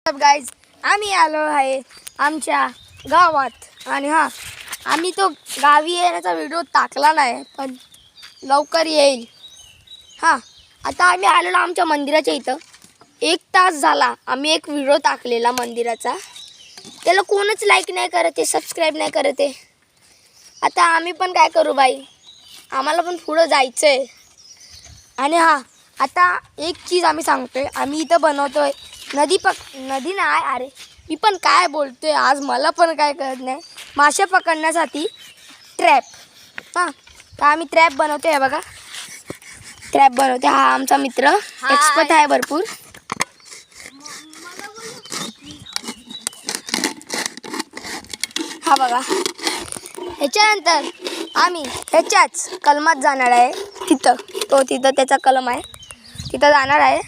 Guys आम्ही आलो आहे आमच्या गावात आणि आम्ही तो गावी येण्याचा व्हिडिओ टाकला नाही पण लवकर येईल. आता आम्ही आलेलो आमच्या मंदिराच्या इथं. 1 तास झाला आम्ही एक व्हिडिओ टाकलेला मंदिराचा, त्याला कोणच लाईक नाही करत आहे, सबस्क्राईब नाही करत आहे. आता आम्ही पण काय करू बाई, आम्हाला पण पुढं जायचं आहे. आणि आता एक चीज आम्ही सांगतोय, आम्ही इथं बनवतोय नदी नाही, अरे मी पण काय बोलतोय आज, मला पण काय कळत नाही. मासे पकडण्यासाठी ट्रॅप. तर आम्ही ट्रॅप बनवतोय. बघा ट्रॅप बनवते. हा आमचा मित्र एक्सपर्ट आहे भरपूर. हा बघा, ह्याच्यानंतर आम्ही ह्याच्याच कलमात जाणार आहे. तिथं त्याचा कलम आहे, तिथं जाणार आहे.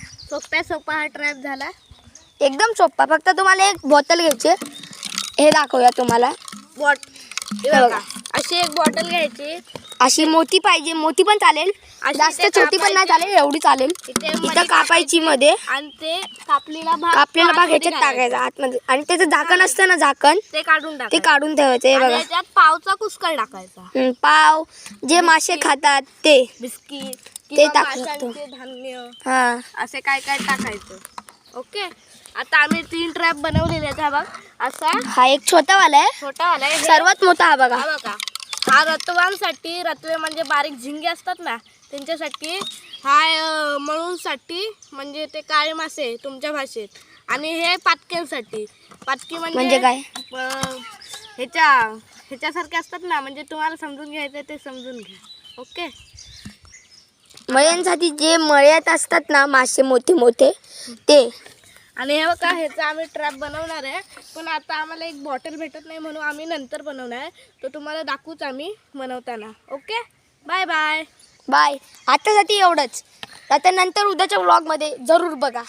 सोपा हा ट्रॅप झाला, एकदम सोपा. फक्त तुम्हाला एक बॉटल घ्यायची, हे दाखवूया तुम्हाला. बघा अशी एक बॉटल घ्यायची. अशी मोठी पाहिजे, मोठी पण चालेल, जास्त छोटी पण नाही चालेल, एवढी चालेल. इथं कापायची मध्ये आणि ते कापलेला भाग ह्याच्यात टाकायचा आतमध्ये. आणि त्याचं झाकण असतं ना, झाकण ते काढून ते काढून ठेवायचं. हे बघा, त्याच्यात पावचा कुस्कर टाकायचा. पाव जे मासे खातात ते बिस्किट ते टाकतो, धान्य असे काय काय टाकायचं. ओके, आता आम्ही 3 ट्रॅप बनवलेले आहेत. हा बघ, असा हा एक छोटावाला आहे, सर्वात मोठा. हा बघा, हा रतवांसाठी, रतवे म्हणजे बारीक झिंगे असतात ना, त्यांच्यासाठी. हा मळूंसाठी, म्हणजे ते काळे मासे तुमच्या भाषेत. आणि हे पाटक्यांसाठी. पाटकी म्हणजे काय, ह्याच्यासारखे असतात ना, म्हणजे तुम्हाला समजून घ्यायचं ते समजून घ्या. ओके, मळ्यांसाठी जे मळ्यात असतात ना मासे मोठे मोठे ते. आणि हे बघा, ह्याचा आम्ही ट्रॅप बनवणार आहे. पण आता आम्हाला एक बॉटल भेटत नाही, म्हणून आम्ही नंतर बनवणार आहे. तर तुम्हाला दाखवूच आम्ही बनवताना. Okay, bye bye. आतासाठी एवढंच. आता नंतर उद्याच्या व्लॉगमध्ये जरूर बघा.